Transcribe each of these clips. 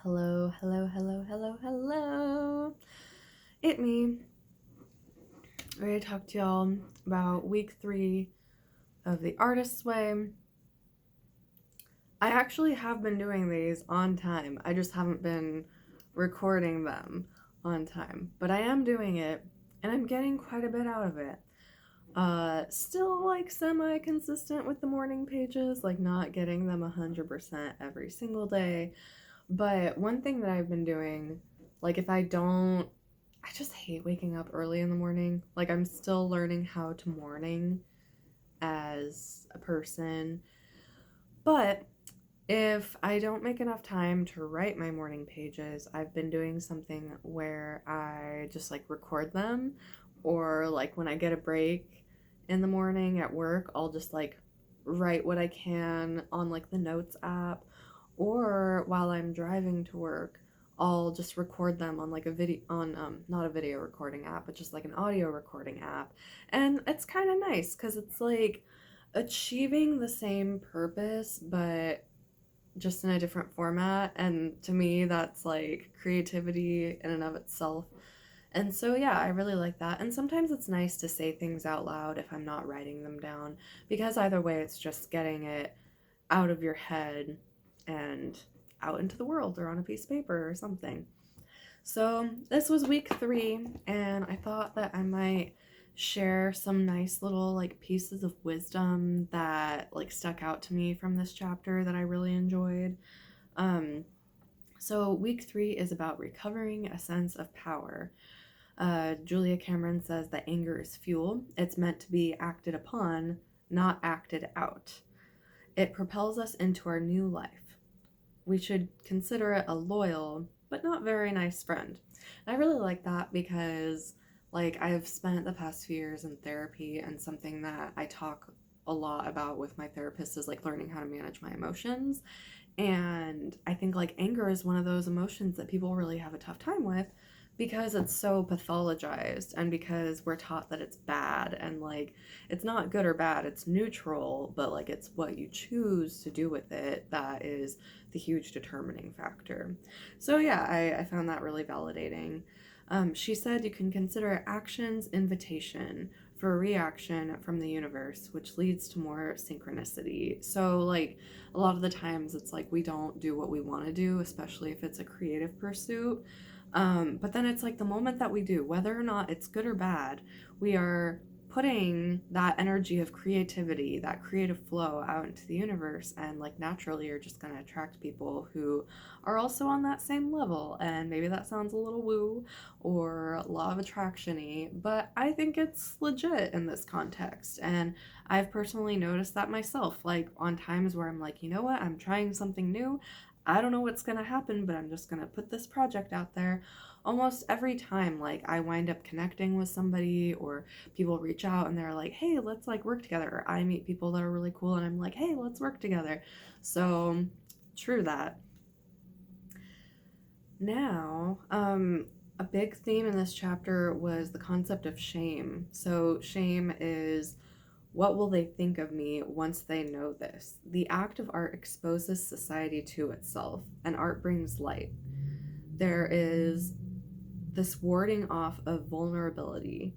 Hello, hello, hello, hello, hello. It me. Ready to talk to y'all about week 3 of The Artist's Way. I actually have been doing these on time. I just haven't been recording them on time. But I am doing it, and I'm getting quite a bit out of it. Still like semi-consistent with the morning pages, like not getting them 100% every single day. But one thing that I've been doing, like if I just hate waking up early in the morning. Like I'm still learning how to morning as a person. But if I don't make enough time to write my morning pages, I've been doing something where I just like record them, or like when I get a break in the morning at work, I'll just like write what I can on like the notes app, or while I'm driving to work, I'll just record them on like a video on not a video recording app, but just like an audio recording app. And it's kind of nice cuz it's like achieving the same purpose but just in a different format, and to me that's like creativity in and of itself. And so yeah, I really like that. And sometimes it's nice to say things out loud if I'm not writing them down, because either way it's just getting it out of your head and out into the world or on a piece of paper or something. So this was week 3, and I thought that I might share some nice little like pieces of wisdom that like stuck out to me from this chapter that I really enjoyed. Um, so week 3 is about recovering a sense of power. Julia Cameron says that anger is fuel. It's meant to be acted upon, not acted out. It propels us into our new life. We should consider it a loyal but not very nice friend. And I really like that because like I've spent the past few years in therapy, and something that I talk a lot about with my therapist is like learning how to manage my emotions. And I think like anger is one of those emotions that people really have a tough time with because it's so pathologized, and because we're taught that it's bad, and like it's not good or bad, it's neutral, but like it's what you choose to do with it that is the huge determining factor. So yeah, I found that really validating. She said you can consider actions invitation for a reaction from the universe, which leads to more synchronicity. So like a lot of the times it's like we don't do what we want to do, especially if it's a creative pursuit. But then it's like the moment that we do, whether or not it's good or bad, we are putting that energy of creativity, that creative flow out into the universe, and like naturally you're just going to attract people who are also on that same level. And maybe that sounds a little woo or law of attraction-y, but I think it's legit in this context. And I've personally noticed that myself, like on times where I'm like, you know what, I'm trying something new. I don't know what's going to happen, but I'm just going to put this project out there. Almost every time, like I wind up connecting with somebody, or people reach out and they're like, hey, let's like work together. Or I meet people that are really cool and I'm like, hey, let's work together. So true that. Now, a big theme in this chapter was the concept of shame. So shame is, what will they think of me once they know this? The act of art exposes society to itself, and art brings light. There is this warding off of vulnerability.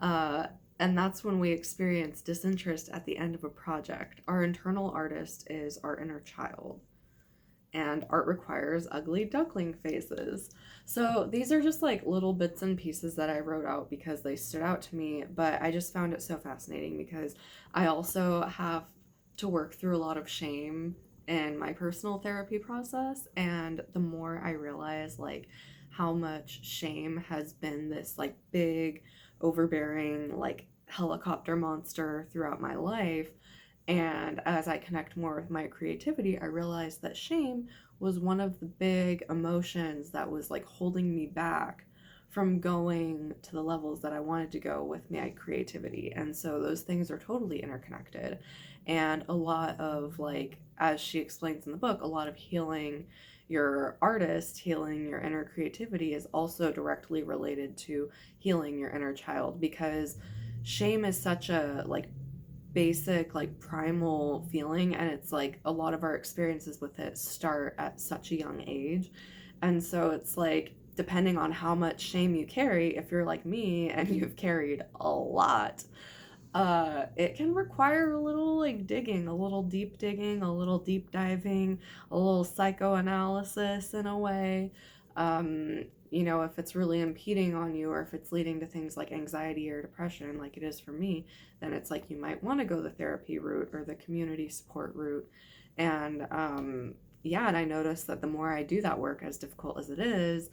And that's when we experience disinterest at the end of a project. Our internal artist is our inner child, and art requires ugly duckling faces. So these are just like little bits and pieces that I wrote out because they stood out to me, but I just found it so fascinating because I also have to work through a lot of shame in my personal therapy process. And the more I realize like how much shame has been this like big overbearing like helicopter monster throughout my life, and as I connect more with my creativity, I realized that shame was one of the big emotions that was like holding me back from going to the levels that I wanted to go with my creativity. And so those things are totally interconnected. And a lot of like, as she explains in the book, a lot of healing your artist, healing your inner creativity is also directly related to healing your inner child, because shame is such a like basic, like, primal feeling, and it's like a lot of our experiences with it start at such a young age. And so it's like, depending on how much shame you carry, if you're like me and you've carried a lot, it can require a little like digging, a little deep digging, a little deep diving, a little psychoanalysis in a way. If it's really impeding on you, or if it's leading to things like anxiety or depression, like it is for me, then it's like you might want to go the therapy route or the community support route. And yeah, and I notice that the more I do that work, as difficult as it is,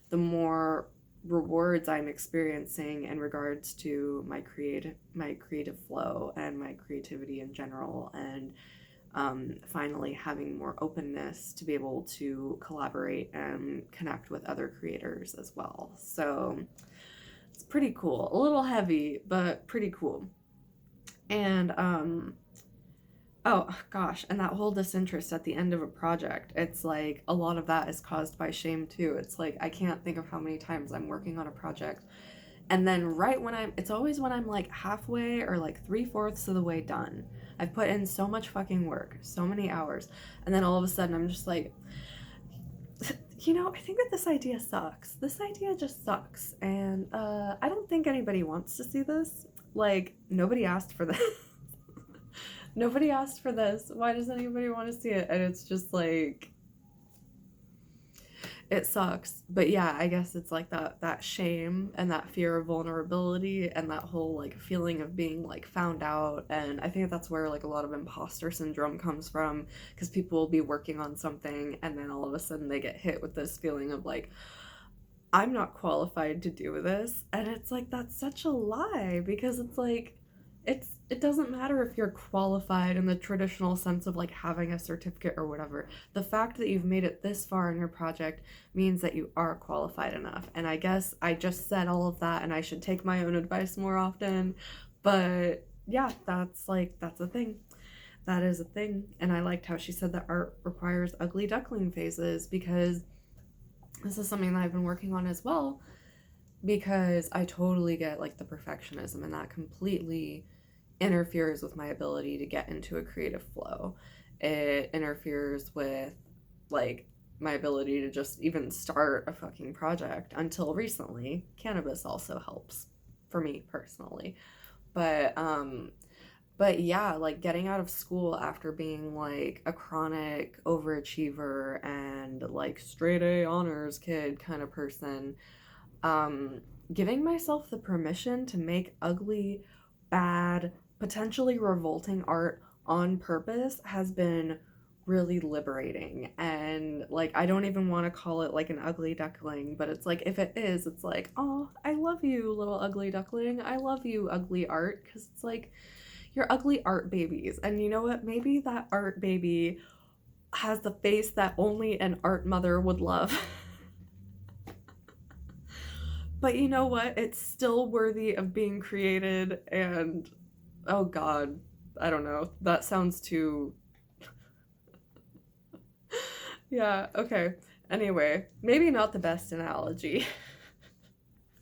the more rewards I'm experiencing in regards to my creative flow and my creativity in general, and finally having more openness to be able to collaborate and connect with other creators as well. So it's pretty cool. A little heavy, but pretty cool. And oh gosh, and that whole disinterest at the end of a project, it's like a lot of that is caused by shame too. It's like I can't think of how many times I'm working on a project, and then right when it's always when I'm like halfway or like 3/4 of the way done. I've put in so much fucking work, so many hours, and then all of a sudden I'm just like, I think that this idea sucks. This idea just sucks, and I don't think anybody wants to see this. Like, nobody asked for this. Nobody asked for this. Why does anybody want to see it? And it's just like, it sucks. But yeah, I guess it's like that shame and that fear of vulnerability and that whole like feeling of being like found out. And I think that's where like a lot of imposter syndrome comes from, because people will be working on something and then all of a sudden they get hit with this feeling of like, I'm not qualified to do this. And it's like, that's such a lie, because it's like, it doesn't matter if you're qualified in the traditional sense of like having a certificate or whatever. The fact that you've made it this far in your project means that you are qualified enough. And I guess I just said all of that and I should take my own advice more often. But yeah, that's a thing. That is a thing. And I liked how she said that art requires ugly duckling phases, because this is something that I've been working on as well, because I totally get like the perfectionism, and that completely interferes with my ability to get into a creative flow. It interferes with like my ability to just even start a fucking project. Until recently, cannabis also helps for me personally. But yeah, like getting out of school after being like a chronic overachiever and like straight A honors kid kind of person, giving myself the permission to make ugly, bad, potentially revolting art on purpose has been really liberating. And like, I don't even want to call it like an ugly duckling, but it's like, if it is, it's like, oh, I love you, little ugly duckling. I love you, ugly art, because it's like, you're ugly art babies. And you know what? Maybe that art baby has the face that only an art mother would love. But you know what? It's still worthy of being created. And oh god, I don't know. That sounds too... Yeah, okay. Anyway, maybe not the best analogy.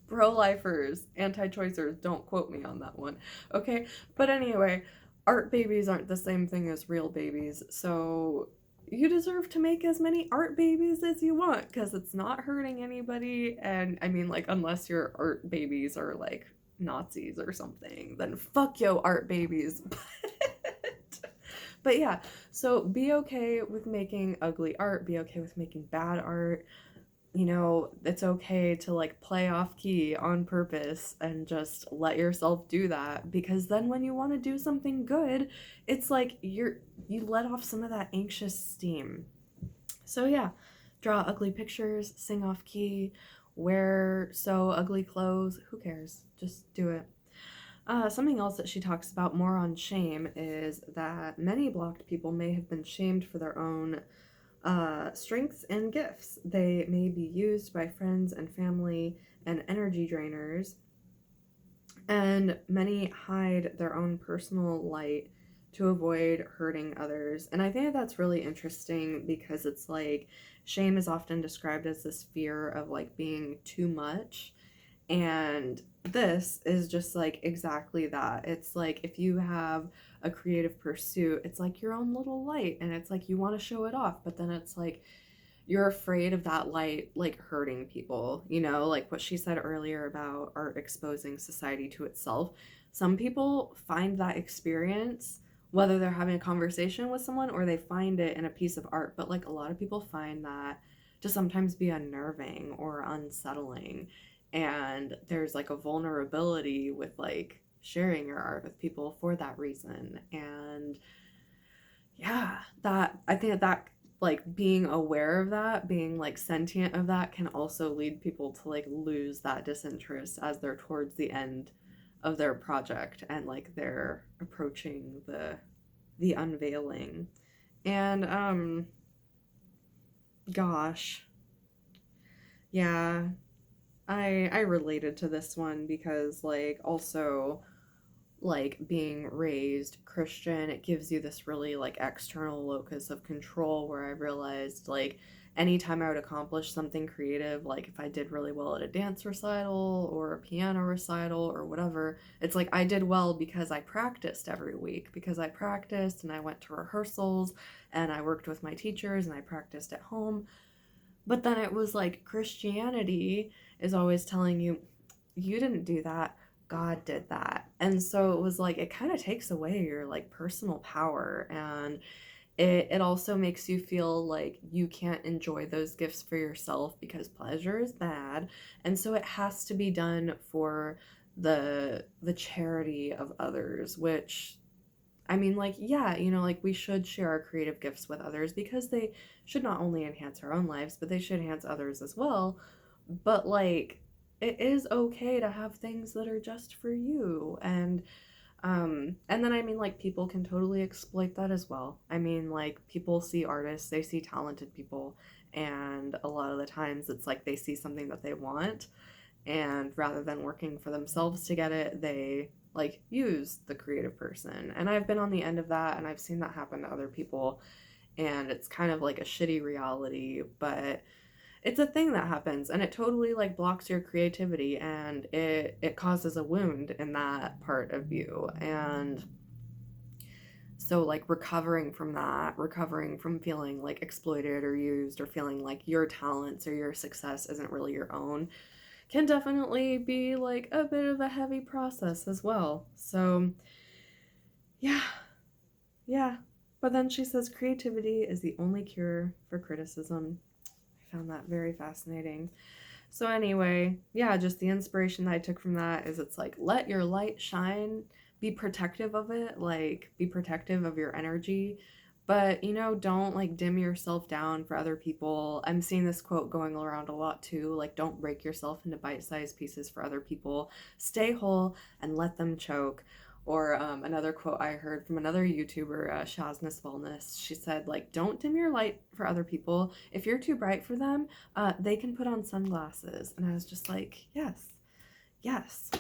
Pro-lifers, anti-choicers, don't quote me on that one. Okay? But anyway, art babies aren't the same thing as real babies. So you deserve to make as many art babies as you want, because it's not hurting anybody. And I mean, like, unless your art babies are like Nazis or something, then fuck yo art babies. But yeah, so be okay with making ugly art, be okay with making bad art. It's okay to like play off key on purpose and just let yourself do that, because then when you want to do something good, it's like you let off some of that anxious steam. So yeah, draw ugly pictures, sing off key, wear so ugly clothes, who cares? Just do it. Something else that she talks about more on shame is that many blocked people may have been shamed for their own strengths and gifts. They may be used by friends and family and energy drainers, and many hide their own personal light to avoid hurting others. And I think that's really interesting, because it's like shame is often described as this fear of like being too much, and this is just like exactly that. It's like if you have a creative pursuit, it's like your own little light, and it's like you want to show it off, but then it's like you're afraid of that light like hurting people, you know, like what she said earlier about art exposing society to itself. Some people find that experience, whether they're having a conversation with someone or they find it in a piece of art, but like a lot of people find that to sometimes be unnerving or unsettling. And there's like a vulnerability with like sharing your art with people for that reason. And yeah, that I think that like being aware of that, being like sentient of that can also lead people to like lose that disinterest as they're towards the end of their project and like they're approaching the unveiling. And gosh, yeah, I related to this one because like also like being raised Christian, it gives you this really like external locus of control where I realized like anytime I would accomplish something creative, like if I did really well at a dance recital or a piano recital or whatever, it's like I did well because I practiced every week, because I practiced and I went to rehearsals and I worked with my teachers and I practiced at home. But then it was like Christianity is always telling you, you didn't do that. God did that. And so it was like, it kind of takes away your like personal power. And it also makes you feel like you can't enjoy those gifts for yourself because pleasure is bad. And so it has to be done for the charity of others, which I mean, like, yeah, you know, like we should share our creative gifts with others because they should not only enhance our own lives, but they should enhance others as well. But like, it is okay to have things that are just for you. And then I mean, like, people can totally exploit that as well. I mean, like, people see artists, they see talented people, and a lot of the times it's like they see something that they want, and rather than working for themselves to get it, they like use the creative person. And I've been on the end of that and I've seen that happen to other people, and it's kind of like a shitty reality, but it's a thing that happens and it totally like blocks your creativity and it causes a wound in that part of you. And so like recovering from that, recovering from feeling like exploited or used or feeling like your talents or your success isn't really your own can definitely be like a bit of a heavy process as well. So, yeah, yeah. But then she says creativity is the only cure for criticism. I found that very fascinating. So, anyway, yeah, just the inspiration that I took from that is it's like let your light shine, be protective of it, like be protective of your energy. But, you know, don't like dim yourself down for other people. I'm seeing this quote going around a lot too. Like, don't break yourself into bite sized pieces for other people. Stay whole and let them choke. Or another quote I heard from another YouTuber, Shaznas Wellness, she said, like, don't dim your light for other people. If you're too bright for them, they can put on sunglasses. And I was just like, yes, yes.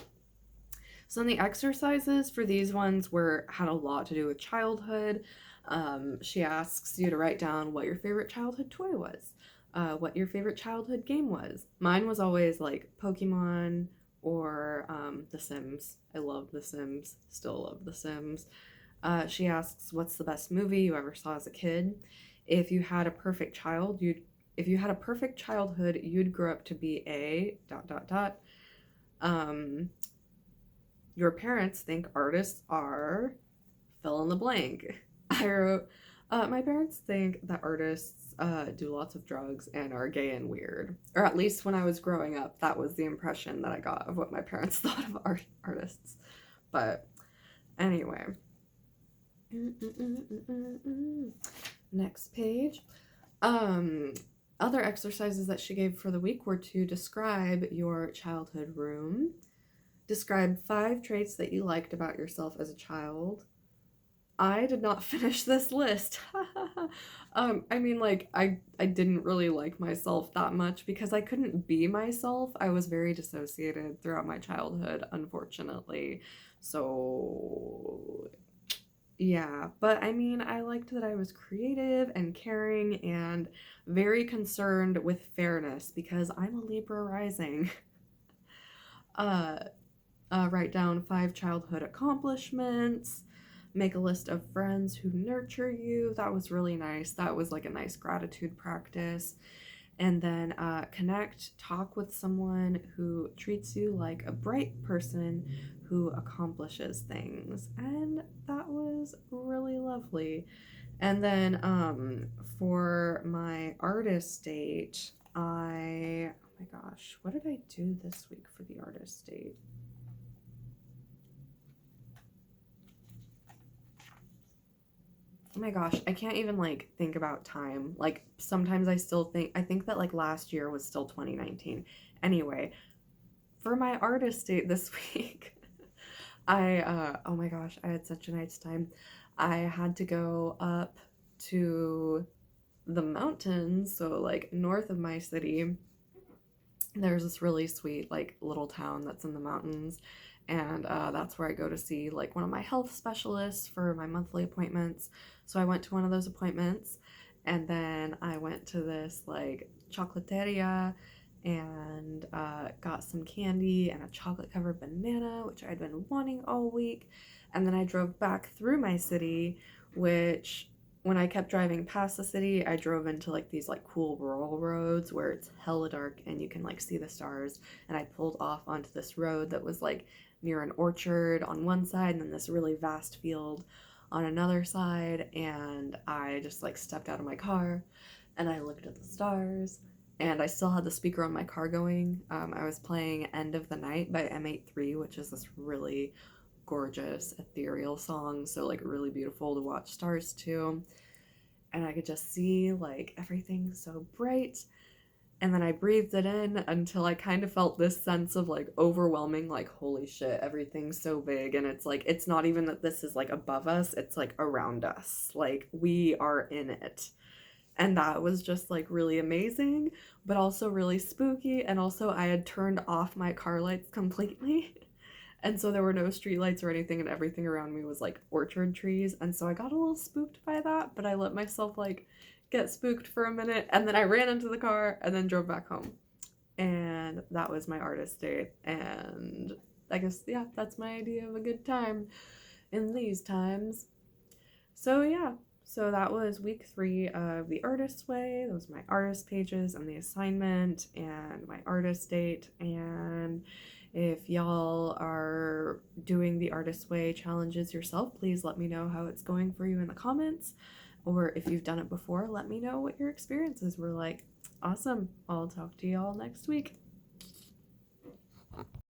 So then the exercises for these ones had a lot to do with childhood. She asks you to write down what your favorite childhood toy was, what your favorite childhood game was. Mine was always like Pokemon or The Sims. I love The Sims, still love The Sims. She asks, what's the best movie you ever saw as a kid? If you had a perfect child, if you had a perfect childhood, you'd grow up to be a dot dot dot. Your parents think artists are fill in the blank. I wrote, my parents think that artists do lots of drugs and are gay and weird. Or at least when I was growing up, that was the impression that I got of what my parents thought of artists. But anyway. Next page. Other exercises that she gave for the week were to describe your childhood room. Describe 5 traits that you liked about yourself as a child. I did not finish this list. I mean, like, I didn't really like myself that much because I couldn't be myself. I was very dissociated throughout my childhood, unfortunately. So, yeah. But I mean, I liked that I was creative and caring and very concerned with fairness because I'm a Libra rising. uh, Write down 5 childhood accomplishments. make a list of friends who nurture you. That was really nice. That was like a nice gratitude practice. And then talk with someone who treats you like a bright person who accomplishes things. And that was really lovely. And then for my artist date, oh my gosh, what did I do this week for the artist date? Oh my gosh, I can't even like think about time. Like sometimes I think that like last year was still 2019. Anyway, for my artist date this week, oh my gosh, I had such a nice time. I had to go up to the mountains, so like north of my city. There's this really sweet like little town that's in the mountains, and that's where I go to see like one of my health specialists for my monthly appointments. So I went to one of those appointments, and then I went to this like chocolateria and got some candy and a chocolate covered banana, which I'd been wanting all week. And then I drove back through my city, which when I kept driving past the city, I drove into like these like cool rural roads where it's hella dark and you can like see the stars. And I pulled off onto this road that was like near an orchard on one side and then this really vast field on another side. And I just like stepped out of my car and I looked at the stars. And I still had the speaker on my car going. I was playing End of the Night by M83, which is this really gorgeous ethereal song, so like really beautiful to watch stars to. And I could just see like everything so bright, and then I breathed it in until I kind of felt this sense of like overwhelming, like holy shit, everything's so big. And it's like it's not even that this is like above us, it's like around us, like we are in it. And that was just like really amazing, but also really spooky. And also I had turned off my car lights completely. And so there were no street lights or anything, and everything around me was like orchard trees. And so I got a little spooked by that, but I let myself like get spooked for a minute, and then I ran into the car and then drove back home. And that was my artist date. And I guess, yeah, that's my idea of a good time in these times. So, yeah, so that was week 3 of The Artist's Way. Those were my artist pages and the assignment and my artist date. And if y'all are doing the Artist's Way challenges yourself, please let me know how it's going for you in the comments. Or if you've done it before, let me know what your experiences were like. Awesome. I'll talk to y'all next week.